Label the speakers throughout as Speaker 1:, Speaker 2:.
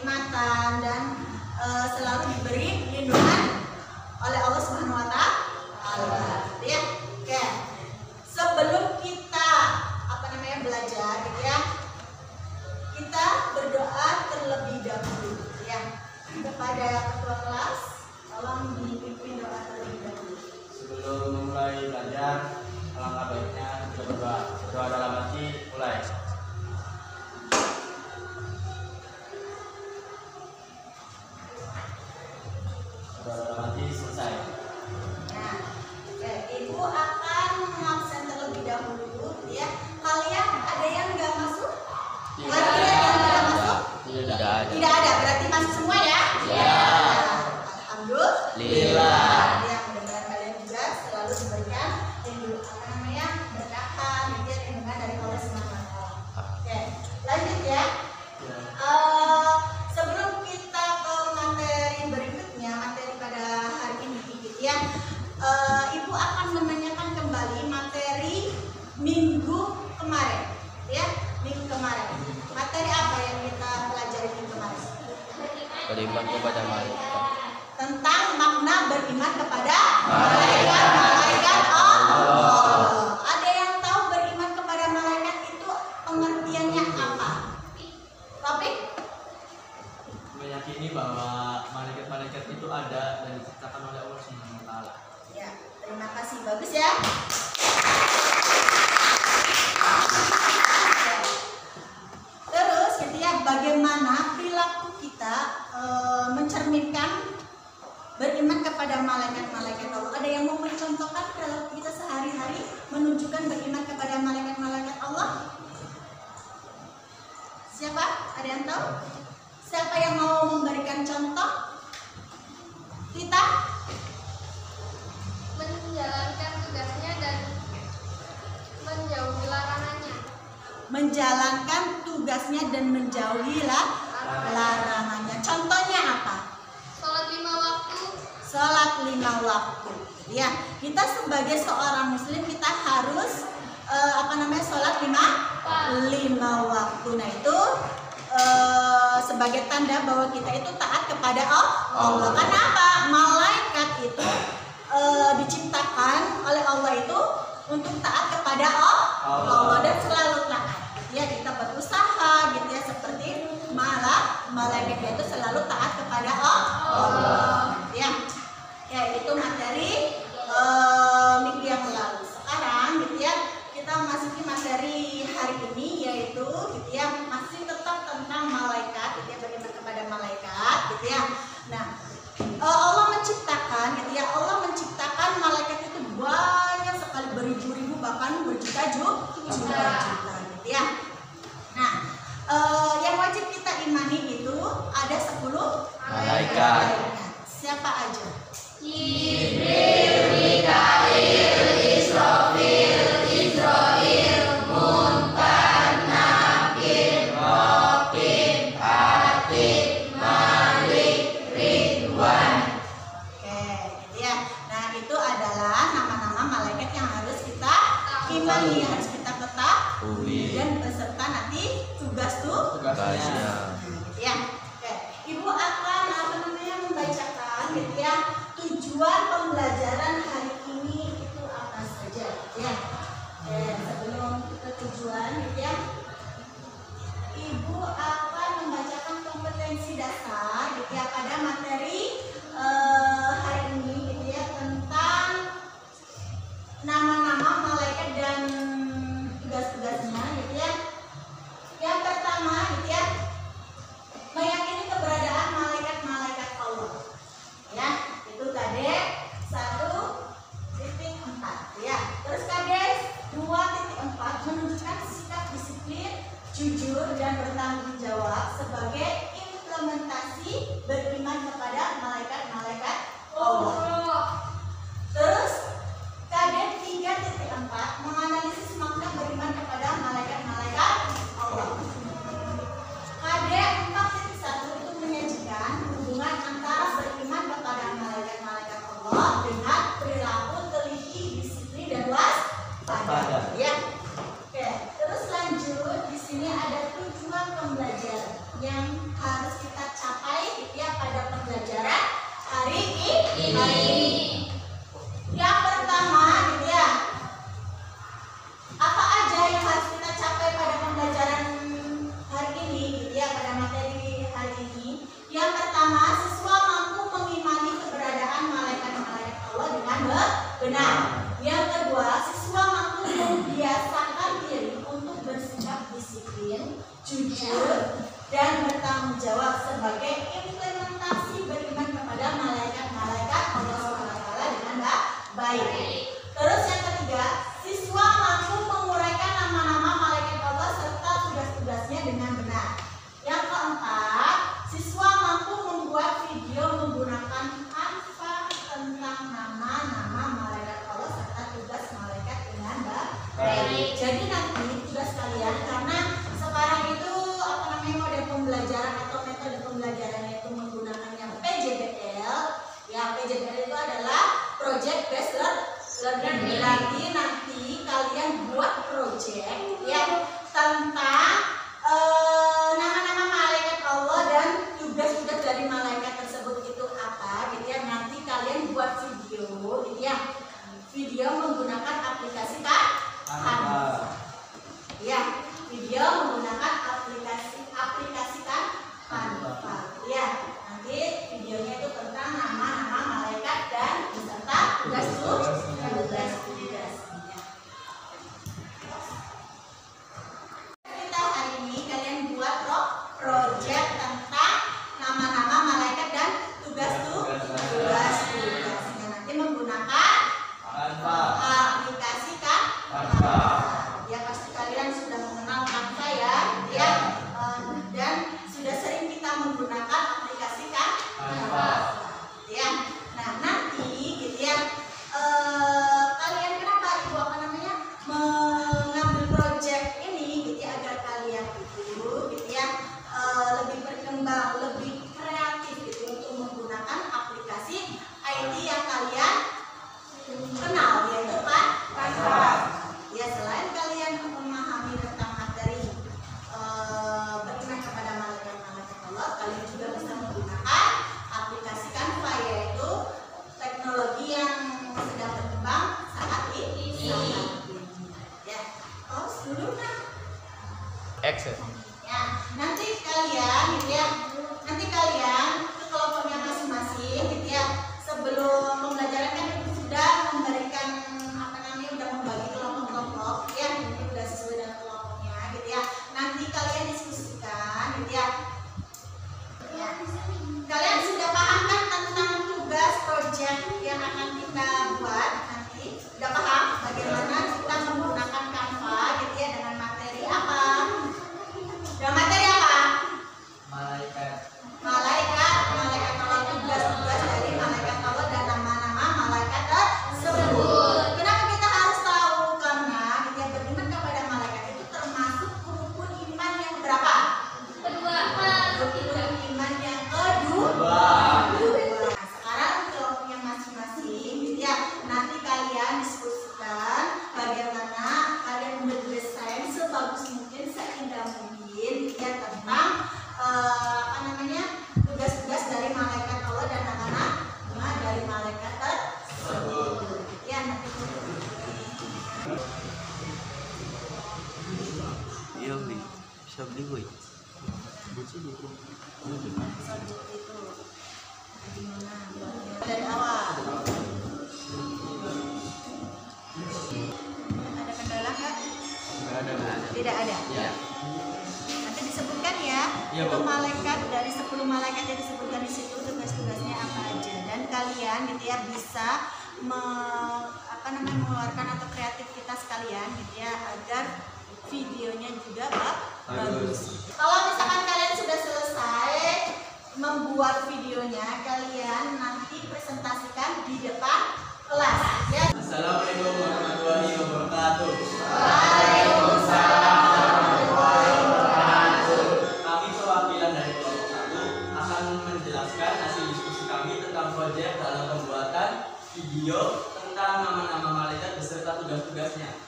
Speaker 1: kenikmatan dan selalu diberi lindungan oleh Allah Subhanahu wa taala. Ya. Oke. Sebelum kita belajar gitu ya, kita berdoa terlebih dahulu ya. Kepada ketua kelas, tolong dipimpin doa terlebih dahulu.
Speaker 2: Sebelum memulai belajar, alangkah baiknya kita berdoa. Berdoa dalam hati, mulai. Berdoa dalam hati, selesai.
Speaker 1: Nah, oke, Ibu akan mengabsen terlebih dahulu ya. Kalian ada yang nggak masuk? Ada yang nggak masuk?
Speaker 2: Tidak ada.
Speaker 1: Tidak ada, berarti masuk semua ya?
Speaker 2: Ya.
Speaker 1: Alhamdulillah. Ya, mudah-mudahan kalian juga selalu diberikan berkatan, lindungan dari Allah Subhanahu wa taala. Oke, lanjut ya. Sebelum kita ke materi berikutnya, materi pada hari ini gitu ya. Ibu akan menanyakan kembali materi minggu kemarin ya, minggu kemarin. Materi apa yang kita pelajari minggu kemarin?
Speaker 3: Beriman kepada malaikat.
Speaker 1: Tentang makna beriman kepada malaikat Allah. Ada yang tahu beriman kepada malaikat itu pengertiannya apa? Topik?
Speaker 2: Meyakini bahwa malaikat-malaikat itu ada dan diciptakan oleh Allah Subhanahu wa taala.
Speaker 1: Ya, terima kasih, bagus ya. Terus gitu ya, bagaimana perilaku kita mencerminkan beriman kepada malaikat-malaikat Allah. Ada yang mau mencontohkan perilaku kita sehari-hari menunjukkan beriman kepada malaikat-malaikat Allah? Siapa? Ada yang tahu? Siapa yang mau memberikan contoh? Kita?
Speaker 4: Menjalankan tugasnya dan menjauhi larangannya.
Speaker 1: Menjalankan tugasnya dan menjauhi larangannya. Contohnya apa?
Speaker 4: Sholat 5 waktu.
Speaker 1: Sholat 5 waktu. Ya, kita sebagai seorang muslim kita harus sholat 5 waktu. Nah itu sebagai tanda bahwa kita itu taat kepada Allah. Karena apa? Malaikat itu diciptakan oleh Allah itu untuk taat kepada Allah dan selalu taat. Ya, kita berusaha gitu ya, seperti malaikat itu selalu taat kepada Allah. Ya, itu materi minggu yang lalu. Sekarang gitu ya, kita masuki materi hari ini, yaitu gitu ya, masih tetap tentang malaikat gitu ya, bagaimana kepada malaikat gitu ya. Nah, Allah menciptakan gitu ya, Allah menciptakan malaikat itu banyak sekali, beribu-ribu bahkan berjuta-juta gitu ya. Nah, yang wajib kita imani itu ada 10
Speaker 3: Malaikat.
Speaker 1: Siapa aja?
Speaker 4: Jibril, Mikail, Israfil, Munkar, Nakir, Raqib, Atid, Malik,
Speaker 1: sebagai implementasi beriman kepada malaikat-malaikat Allah SWT dengan baik. Terus yang ketiga, siswa mampu menguraikan nama-nama malaikat Allah serta tugas-tugasnya dengan benar. Yang keempat, siswa mampu membuat video menggunakan Canva tentang nama-nama malaikat Allah serta tugas malaikat dengan baik. Jadi nanti tugas kalian, karena sekarang itu mode pembelajaran atau metode pembelajarannya itu menggunakannya PJBL. Ya, PJBL itu adalah Project Based Learning. Berarti nanti kalian buat project yang tentang nama-nama malaikat Allah dan tugas-tugas dari malaikat tersebut itu apa gitu ya. Nanti kalian buat video gitu ya. Video menggunakan aplikasi Canva. Ya, video menggunakan aplikasi Canva. Ya, nanti videonya itu tentang nama-nama malaikat dan beserta tugas-tugasnya. Kita hari ini kalian buat project tentang nama-nama malaikat dan tugas-tugasnya. Nanti menggunakan aplikasi Canva. Ya, pasti kalian sudah mengenal Canva ya, dan sudah sering kita menggunakan aplikasi Canva. Ya, nah nanti gitu ya, kalian kenapa ibu mengambil project ini gitu ya, agar kalian itu gitu ya lebih berkembang, lebih kreatif gitu untuk menggunakan aplikasi IT yang kalian kenal, yaitu Canva. Ya, selain kalian memahami tentang materi beriman kepada malaikat-malaikat Allah, kalian juga bisa menggunakan aplikasi Canva, yaitu teknologi yang sedang berkembang saat ini. Ya, dulu kan?
Speaker 3: Access.
Speaker 1: Ya, nanti kalian gitu ya, ke kelompoknya masing-masing gitu ya. Sebelum pembelajaran kan ibu sudah memberikan udah membagi kelompok-kelompok ya, ini udah sesuai dengan kelompoknya gitu ya. Nanti kalian diskusikan gitu ya. Ya. Kalian sudah paham kan tentang tugas project yang akan kita buat nanti? Udah paham bagaimana kita menggunakan Canva gitu ya, dengan materi apa? Dengan materi apa? Malaikat Allah, tugas-tugas dari malaikat Allah dan nama-nama malaikat tersebut. Kenapa kita harus tahu? Karena dia beriman kepada malaikat itu termasuk rukun iman yang berapa?
Speaker 4: Kedua.
Speaker 1: Rukun iman yang kedua. Nah, sekarang kelompoknya masing-masing gitu ya. Nanti kalian diskusikan bagaimana kalian mendesain sebagus mungkin, seindah mungkin gitu ya, tentang tugas-tugas dari malaikat Allah dan nama-nama dari malaikat tersebut. Ya, nanti
Speaker 3: Iya beli, bisa beli gue.
Speaker 1: dari awal. Ada kendala nggak? Tidak ada.
Speaker 3: Ya.
Speaker 1: Nanti disebutkan ya,
Speaker 3: Iya,
Speaker 1: itu
Speaker 3: Bu.
Speaker 1: malaikat dari 10 malaikat yang disebutkan di situ tugas-tugasnya apa aja, dan kalian gitu ya bisa mengeluarkan atau kreativitas kalian gitu ya, agar videonya juga bagus. Kalau misalkan kalian sudah selesai membuat videonya, kalian nanti presentasikan di depan kelas ya.
Speaker 2: Assalamualaikum warahmatullahi wabarakatuh.
Speaker 1: Waalaikumsalam warahmatullahi wabarakatuh.
Speaker 2: Kami perwakilan dari kelompok 1 akan menjelaskan hasil diskusi kami tentang proyek dalam pembuatan video tentang nama-nama malaikat beserta tugas-tugasnya.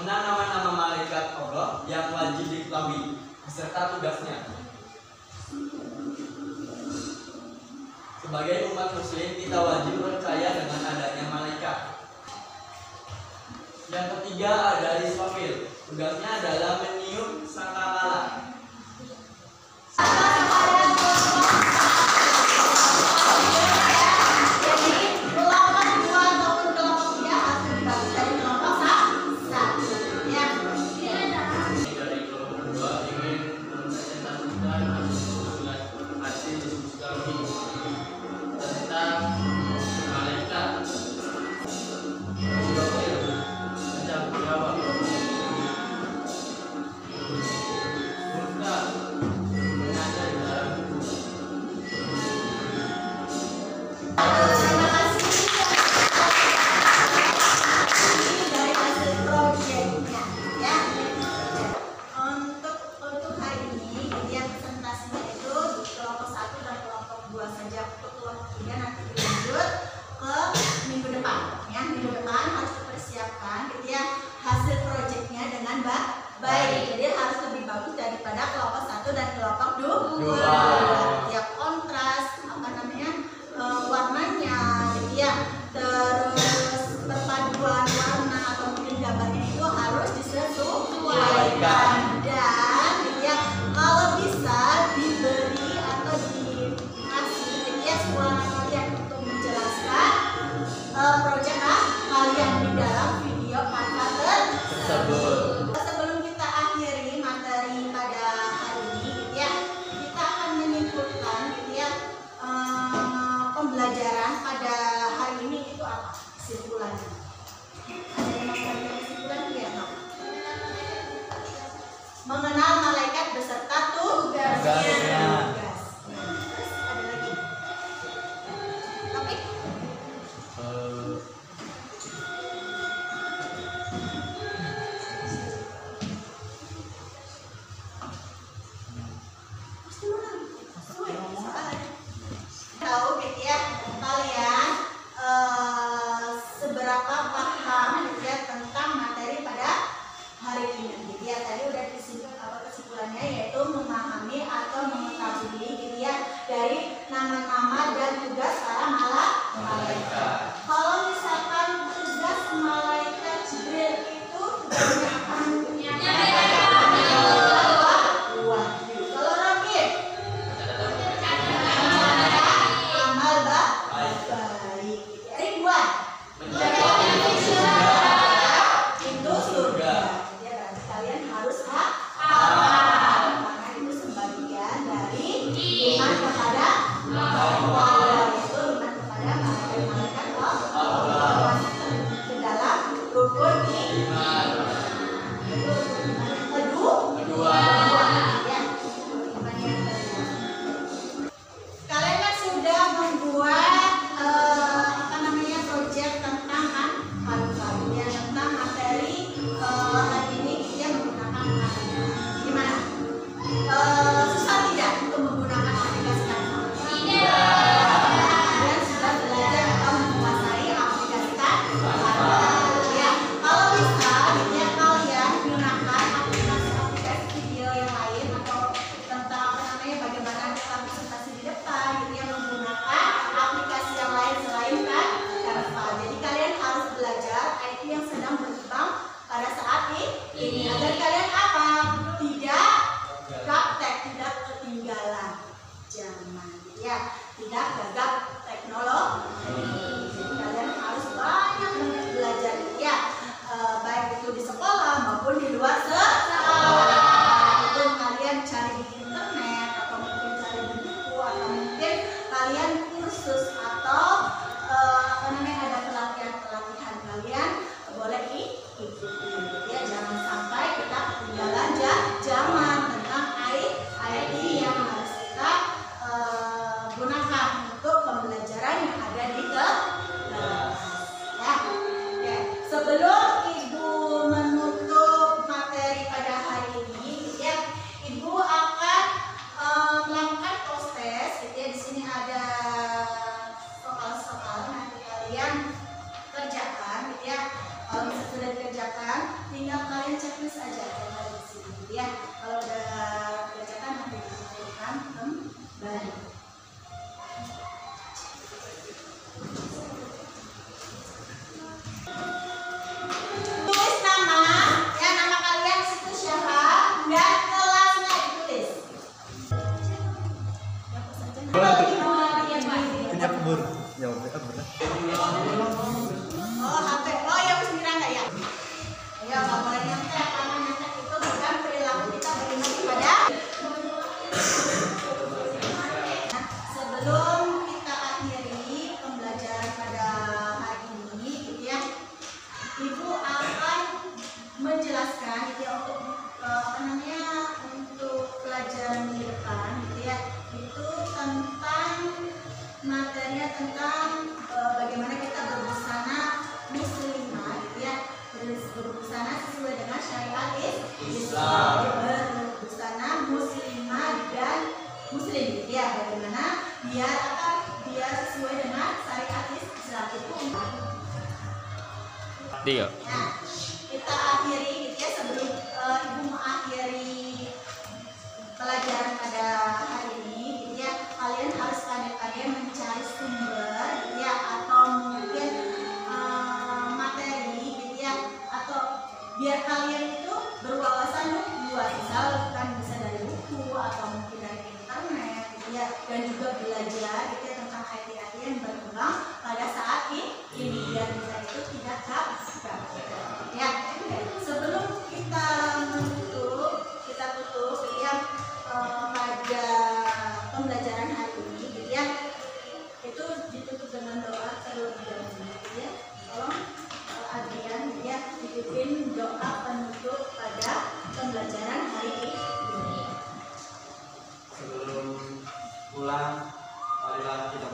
Speaker 2: Tentang nama-nama malaikat Allah yang wajib diketahui beserta tugasnya. Sebagai umat muslim, kita wajib percaya dengan adanya malaikat. Yang ketiga ada Israfil. Tugasnya adalah meniup sangkakala.
Speaker 1: Jadi kelompok 2 ataupun kelompok 3 harus dibagi dari kelompok 1 ya.
Speaker 2: Dari kelompok 2 ingin mempresentasikan hasil
Speaker 1: ya, tidak gagap teknologi. Jadi kalian harus banyak belajar ya, baik itu di sekolah maupun di luar sekolah. Itu kalian cari di internet atau mungkin cari di buku atau mungkin kalian kursus atau ada pelatihan kalian boleh ikuti ya, jangan sampai kita ketinggalan zaman tentang IT yang harus kita gunakan untuk pembelajaran yang ada di kelas ya. Oke. Sebelum Ibu menutup materi pada hari ini ya, Ibu akan melakukan proses gitu ya. Di sini ada soal-soal nanti kalian kerjakan gitu ya. Kalau misalnya sudah dikerjakan, tinggal kalian checklist aja yang ada di sini gitu ya. Kalau udah dikerjakan nanti dikerjakan kembali. Tulis nama, ya nama kalian di situ siapa dan kelasnya ditulis.
Speaker 3: Punya keburu. Ya udah bener.
Speaker 1: Oh HP, oh ya Mas Mira nggak ya? Ya nggak boleh nyontek, karena nyontek itu bukan perilaku kita beriman kepada. Nah, sebelum kita akhiri pembelajaran pada hari ini, gitu ya, Ibu akan menjelaskan gitu ya, untuk untuk pelajaran di depan, gitu ya, itu tentang materinya tentang bagaimana kita berbusana muslimah gitu ya, berbusana sesuai dengan syariat Islam, berbusana muslimah dan muslim gitu ya, bagaimana biar sesuai dengan syariat Islam itu.
Speaker 3: Tiga.
Speaker 1: Nah, kita akhiri gitu ya, sebelum Ibu mengakhiri pelajaran pada hari ini gitu ya, kalian harus pandai-pandai mencari sumber gitu ya, atau mungkin materi gitu ya, atau biar kalian itu berwawasan luas, misalkan bisa dari buku atau mungkin dari internet gitu ya, dan juga belajar gitu ya, tentang IT yang berkembang pada saat ini biar kita itu tidak gagap ya. Sebelum kita tutup ya, pada pembelajaran hari ini gitu ya, itu ditutup dengan doa terlebih dahulu gitu ya. Tolong Adrian gitu ya, dipimpin doa penutup pada pembelajaran hari ini.
Speaker 2: Sebelum pulang, marilah kita